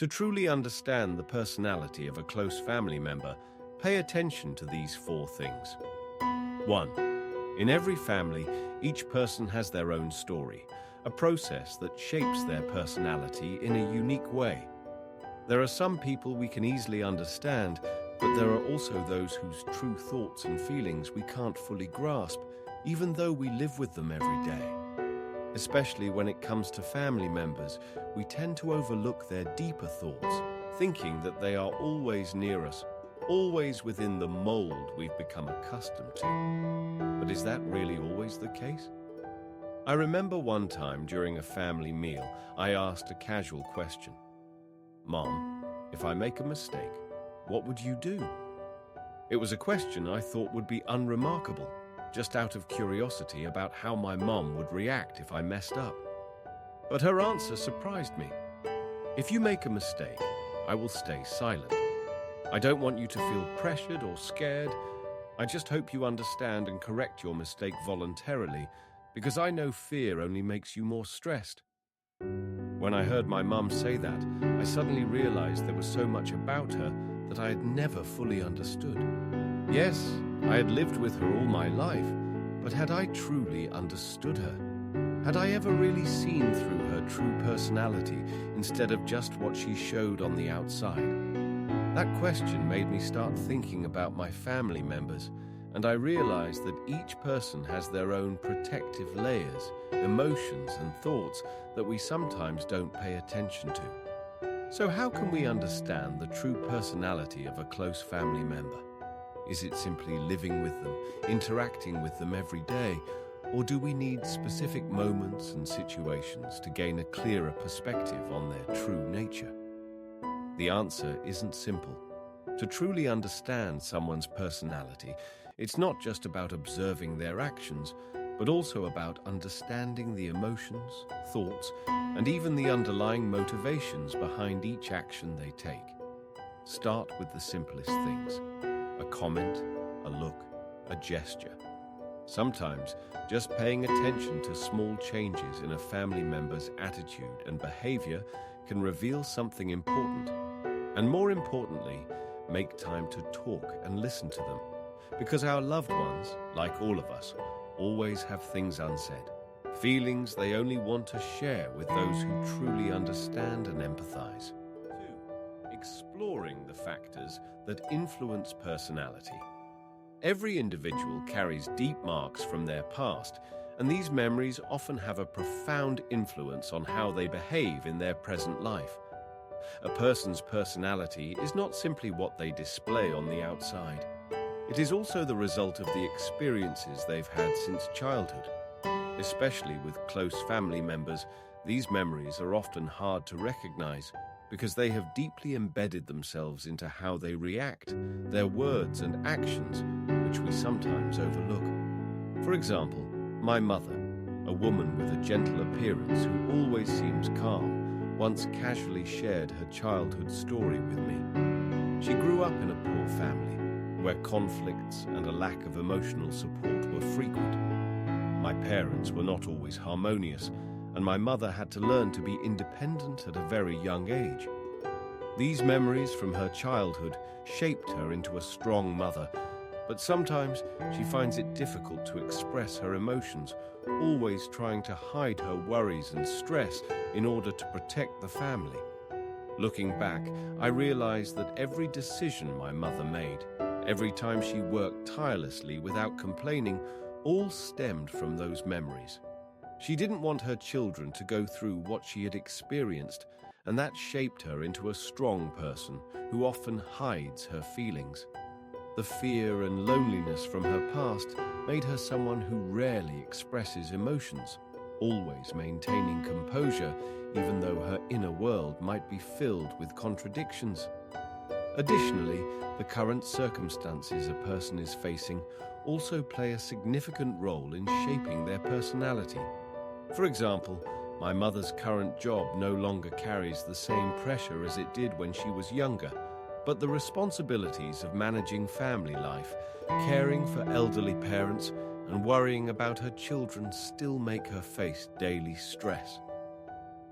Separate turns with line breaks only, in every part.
To truly understand the personality of a close family member, pay attention to these four things. 1. In every family, each person has their own story, a process that shapes their personality in a unique way. There are some people we can easily understand, but there are also those whose true thoughts and feelings we can't fully grasp, even though we live with them every day. Especially when it comes to family members, we tend to overlook their deeper thoughts, thinking that they are always near us, always within the mold we've become accustomed to. But is that really always the case? I remember one time during a family meal, I asked a casual question. "Mom, if I make a mistake, what would you do?" It was a question I thought would be unremarkable, just out of curiosity about how my mom would react if I messed up. But her answer surprised me. "If you make a mistake, I will stay silent. I don't want you to feel pressured or scared. I just hope you understand and correct your mistake voluntarily, because I know fear only makes you more stressed." When I heard my mum say that, I suddenly realized there was so much about her that I had never fully understood. Yes, I had lived with her all my life, but had I truly understood her? Had I ever really seen through her true personality instead of just what she showed on the outside? That question made me start thinking about my family members, and I realized that each person has their own protective layers, emotions and thoughts that we sometimes don't pay attention to. So how can we understand the true personality of a close family member? Is it simply living with them, interacting with them every day, or do we need specific moments and situations to gain a clearer perspective on their true nature? The answer isn't simple. To truly understand someone's personality, it's not just about observing their actions, but also about understanding the emotions, thoughts, and even the underlying motivations behind each action they take. Start with the simplest things: a comment, a look, a gesture. Sometimes, just paying attention to small changes in a family member's attitude and behavior can reveal something important. And more importantly, make time to talk and listen to them. Because our loved ones, like all of us, always have things unsaid, feelings they only want to share with those who truly understand and empathize. 2. Exploring the factors that influence personality. Every individual carries deep marks from their past, and these memories often have a profound influence on how they behave in their present life. A person's personality is not simply what they display on the outside. It is also the result of the experiences they've had since childhood. Especially with close family members, these memories are often hard to recognize because they have deeply embedded themselves into how they react, their words and actions, which we sometimes overlook. For example, my mother, a woman with a gentle appearance who always seems calm, once casually shared her childhood story with me. She grew up in a poor family, where conflicts and a lack of emotional support were frequent. My parents were not always harmonious, and my mother had to learn to be independent at a very young age. These memories from her childhood shaped her into a strong mother, but sometimes she finds it difficult to express her emotions, always trying to hide her worries and stress in order to protect the family. Looking back, I realized that every decision my mother made, every time she worked tirelessly without complaining, all stemmed from those memories. She didn't want her children to go through what she had experienced, and that shaped her into a strong person who often hides her feelings. The fear and loneliness from her past made her someone who rarely expresses emotions, always maintaining composure even though her inner world might be filled with contradictions. Additionally, the current circumstances a person is facing also play a significant role in shaping their personality. For example, my mother's current job no longer carries the same pressure as it did when she was younger, but the responsibilities of managing family life, caring for elderly parents, and worrying about her children still make her face daily stress.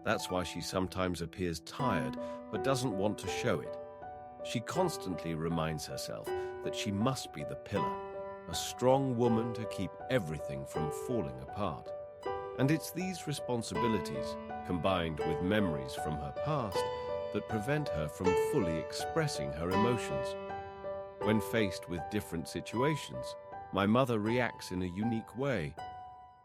That's why she sometimes appears tired but doesn't want to show it. She constantly reminds herself that she must be the pillar, a strong woman to keep everything from falling apart. And it's these responsibilities, combined with memories from her past, that prevent her from fully expressing her emotions. When faced with different situations, my mother reacts in a unique way.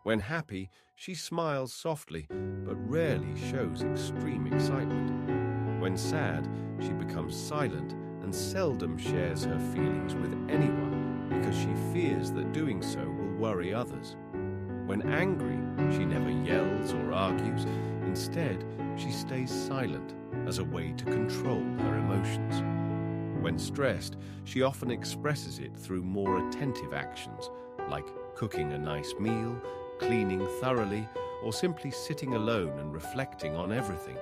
When happy, she smiles softly, but rarely shows extreme excitement. When sad, she becomes silent and seldom shares her feelings with anyone because she fears that doing so will worry others. When angry, she never yells or argues. Instead, she stays silent as a way to control her emotions. When stressed, she often expresses it through more attentive actions, like cooking a nice meal, cleaning thoroughly, or simply sitting alone and reflecting on everything.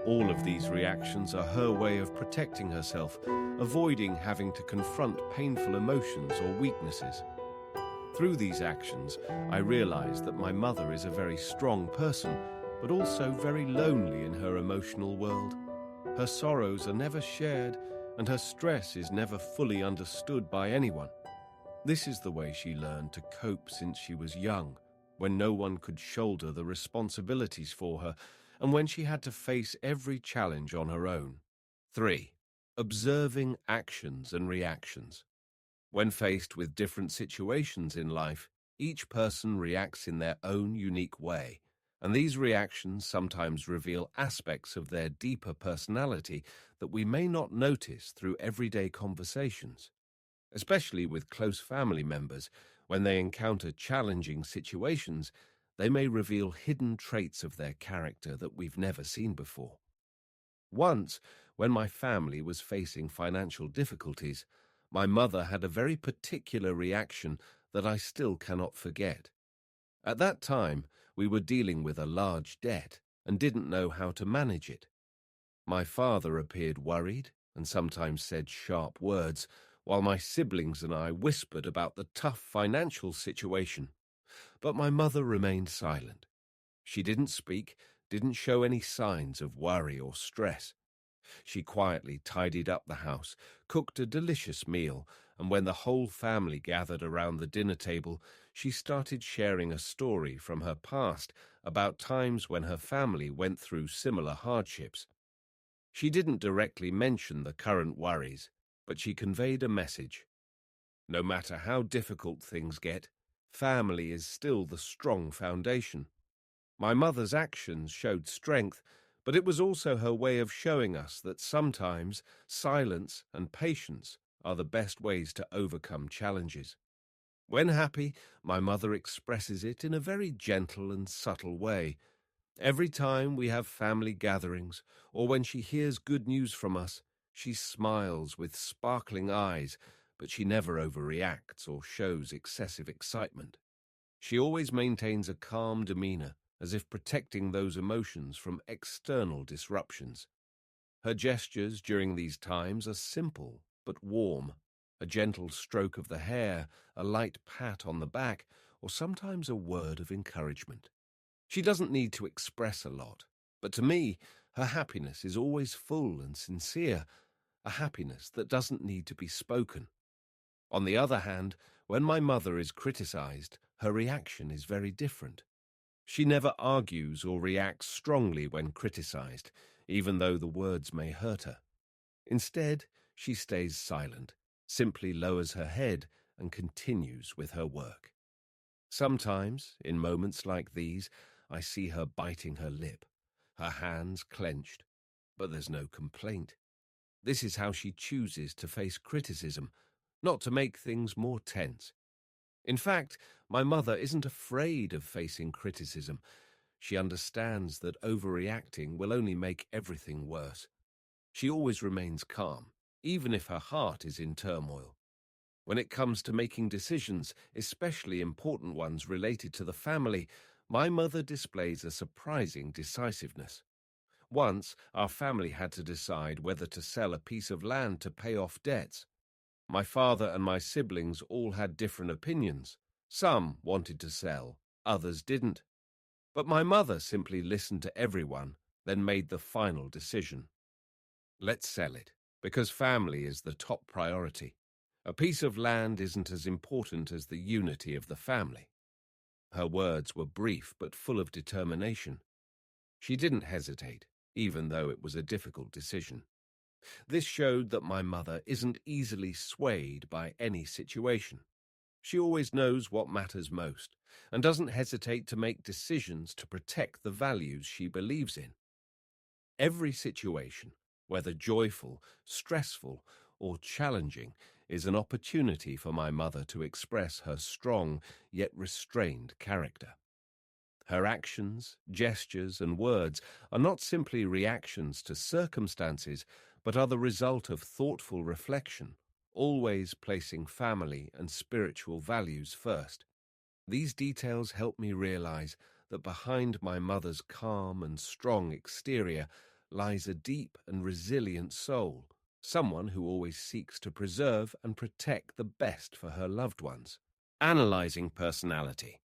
All of these reactions are her way of protecting herself, avoiding having to confront painful emotions or weaknesses. Through these actions, I realize that my mother is a very strong person, but also very lonely in her emotional world. Her sorrows are never shared, and her stress is never fully understood by anyone. This is the way she learned to cope since she was young, when no one could shoulder the responsibilities for her, and when she had to face every challenge on her own. 3. Observing actions and reactions. When faced with different situations in life, each person reacts in their own unique way, and these reactions sometimes reveal aspects of their deeper personality that we may not notice through everyday conversations. Especially with close family members, when they encounter challenging situations, they may reveal hidden traits of their character that we've never seen before. Once, when my family was facing financial difficulties, my mother had a very particular reaction that I still cannot forget. At that time, we were dealing with a large debt and didn't know how to manage it. My father appeared worried and sometimes said sharp words, while my siblings and I whispered about the tough financial situation. But my mother remained silent. She didn't speak, didn't show any signs of worry or stress. She quietly tidied up the house, cooked a delicious meal, and when the whole family gathered around the dinner table, she started sharing a story from her past about times when her family went through similar hardships. She didn't directly mention the current worries, but she conveyed a message. No matter how difficult things get, family is still the strong foundation. My mother's actions showed strength, but it was also her way of showing us that sometimes silence and patience are the best ways to overcome challenges. When happy, my mother expresses it in a very gentle and subtle way. Every time we have family gatherings, or when she hears good news from us, she smiles with sparkling eyes, but she never overreacts or shows excessive excitement. She always maintains a calm demeanor, as if protecting those emotions from external disruptions. Her gestures during these times are simple but warm, a gentle stroke of the hair, a light pat on the back, or sometimes a word of encouragement. She doesn't need to express a lot, but to me, her happiness is always full and sincere, a happiness that doesn't need to be spoken. On the other hand, when my mother is criticized, her reaction is very different. She never argues or reacts strongly when criticized, even though the words may hurt her. Instead, she stays silent, simply lowers her head, and continues with her work. Sometimes, in moments like these, I see her biting her lip, her hands clenched, but there's no complaint. This is how she chooses to face criticism, not to make things more tense. In fact, my mother isn't afraid of facing criticism. She understands that overreacting will only make everything worse. She always remains calm, even if her heart is in turmoil. When it comes to making decisions, especially important ones related to the family, my mother displays a surprising decisiveness. Once, our family had to decide whether to sell a piece of land to pay off debts. My father and my siblings all had different opinions. Some wanted to sell, others didn't. But my mother simply listened to everyone, then made the final decision. Let's sell it, because family is the top priority. A piece of land isn't as important as the unity of the family. Her words were brief but full of determination. She didn't hesitate, even though it was a difficult decision. This showed that my mother isn't easily swayed by any situation. She always knows what matters most and doesn't hesitate to make decisions to protect the values she believes in. Every situation, whether joyful, stressful, or challenging, is an opportunity for my mother to express her strong yet restrained character. Her actions, gestures, and words are not simply reactions to circumstances, but are the result of thoughtful reflection, always placing family and spiritual values first. These details help me realize that behind my mother's calm and strong exterior lies a deep and resilient soul, someone who always seeks to preserve and protect the best for her loved ones. Analyzing personality.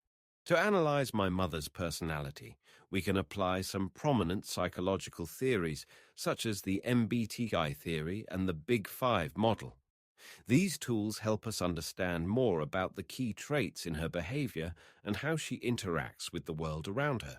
To analyze my mother's personality, we can apply some prominent psychological theories, such as the MBTI theory and the Big Five model. These tools help us understand more about the key traits in her behavior and how she interacts with the world around her.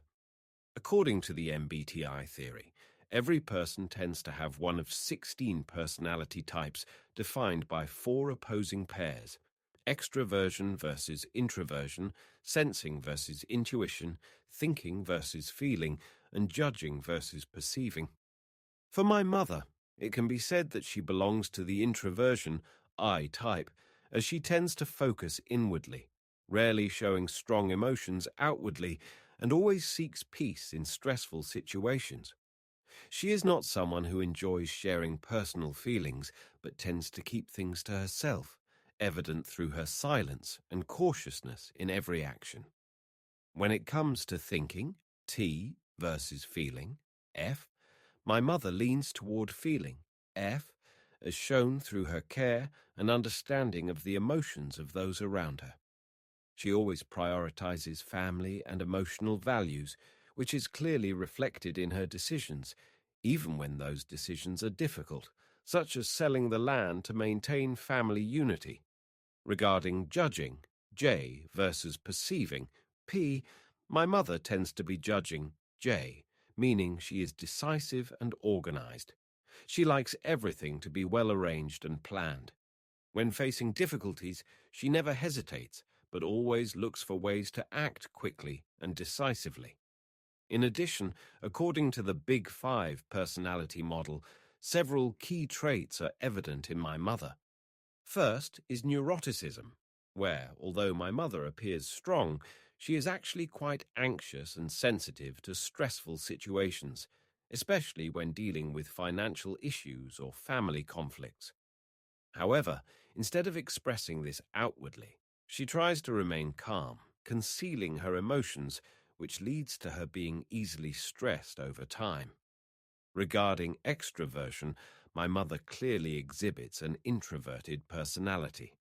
According to the MBTI theory, every person tends to have one of 16 personality types defined by four opposing pairs: extroversion versus introversion, sensing versus intuition, thinking versus feeling, and judging versus perceiving. For my mother, it can be said that she belongs to the introversion I type, as she tends to focus inwardly, rarely showing strong emotions outwardly, and always seeks peace in stressful situations. She is not someone who enjoys sharing personal feelings, but tends to keep things to herself, evident through her silence and cautiousness in every action. When it comes to thinking, T versus feeling, F, my mother leans toward feeling, F, as shown through her care and understanding of the emotions of those around her. She always prioritizes family and emotional values, which is clearly reflected in her decisions, even when those decisions are difficult, such as selling the land to maintain family unity. Regarding judging, J, versus perceiving, P, my mother tends to be judging, J, meaning she is decisive and organized. She likes everything to be well arranged and planned. When facing difficulties, she never hesitates, but always looks for ways to act quickly and decisively. In addition, according to the Big Five personality model, several key traits are evident in my mother. First is neuroticism, where, although my mother appears strong, she is actually quite anxious and sensitive to stressful situations, especially when dealing with financial issues or family conflicts. However, instead of expressing this outwardly, she tries to remain calm, concealing her emotions, which leads to her being easily stressed over time. Regarding extroversion, my mother clearly exhibits an introverted personality.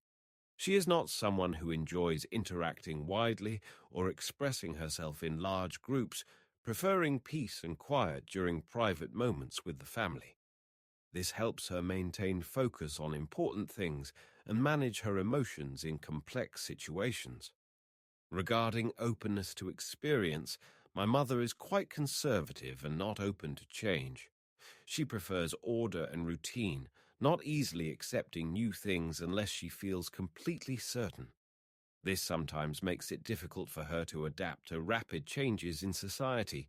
She is not someone who enjoys interacting widely or expressing herself in large groups, preferring peace and quiet during private moments with the family. This helps her maintain focus on important things and manage her emotions in complex situations. Regarding openness to experience, my mother is quite conservative and not open to change. She prefers order and routine, not easily accepting new things unless she feels completely certain. This sometimes makes it difficult for her to adapt to rapid changes in society.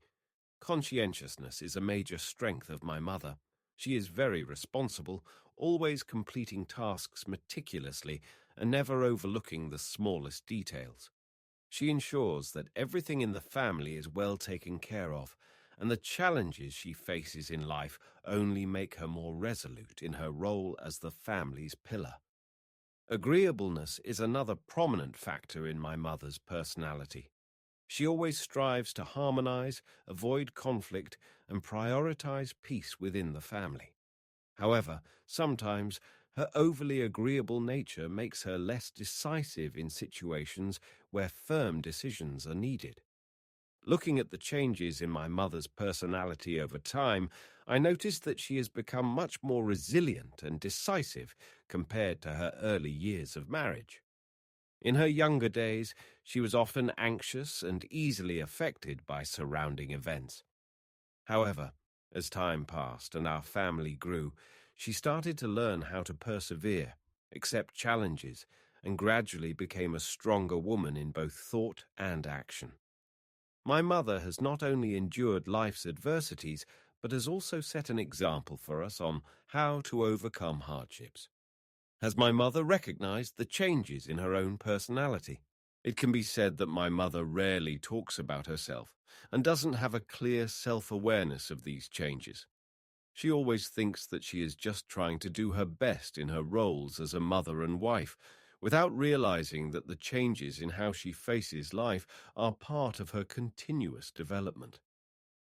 Conscientiousness is a major strength of my mother. She is very responsible, always completing tasks meticulously and never overlooking the smallest details. She ensures that everything in the family is well taken care of, and the challenges she faces in life only make her more resolute in her role as the family's pillar. Agreeableness is another prominent factor in my mother's personality. She always strives to harmonize, avoid conflict, and prioritize peace within the family. However, sometimes her overly agreeable nature makes her less decisive in situations where firm decisions are needed. Looking at the changes in my mother's personality over time, I noticed that she has become much more resilient and decisive compared to her early years of marriage. In her younger days, she was often anxious and easily affected by surrounding events. However, as time passed and our family grew, she started to learn how to persevere, accept challenges, and gradually became a stronger woman in both thought and action. My mother has not only endured life's adversities, but has also set an example for us on how to overcome hardships. Has my mother recognized the changes in her own personality? It can be said that my mother rarely talks about herself and doesn't have a clear self-awareness of these changes. She always thinks that she is just trying to do her best in her roles as a mother and wife, without realizing that the changes in how she faces life are part of her continuous development.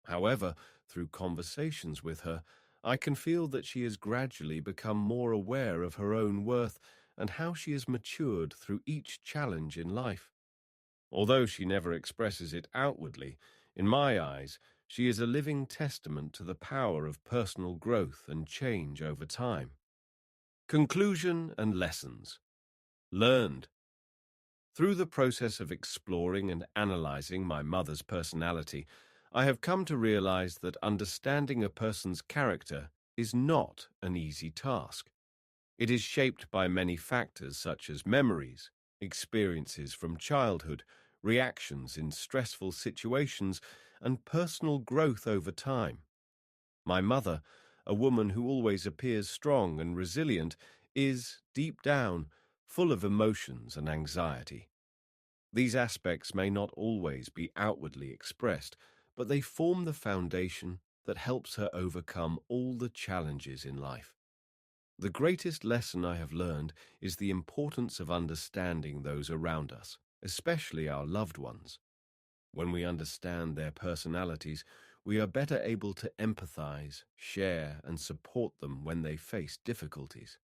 However, through conversations with her, I can feel that she has gradually become more aware of her own worth and how she has matured through each challenge in life. Although she never expresses it outwardly, in my eyes, she is a living testament to the power of personal growth and change over time. Conclusion and lessons. Learned. Through the process of exploring and analyzing my mother's personality, I have come to realize that understanding a person's character is not an easy task. It is shaped by many factors such as memories, experiences from childhood, reactions in stressful situations, and personal growth over time. My mother, a woman who always appears strong and resilient, is, deep down, full of emotions and anxiety. These aspects may not always be outwardly expressed, but they form the foundation that helps her overcome all the challenges in life. The greatest lesson I have learned is the importance of understanding those around us, especially our loved ones. When we understand their personalities, we are better able to empathize, share, and support them when they face difficulties.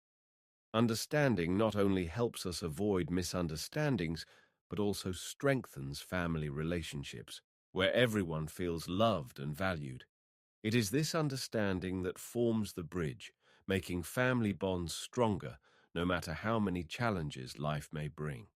Understanding not only helps us avoid misunderstandings, but also strengthens family relationships, where everyone feels loved and valued. It is this understanding that forms the bridge, making family bonds stronger no matter how many challenges life may bring.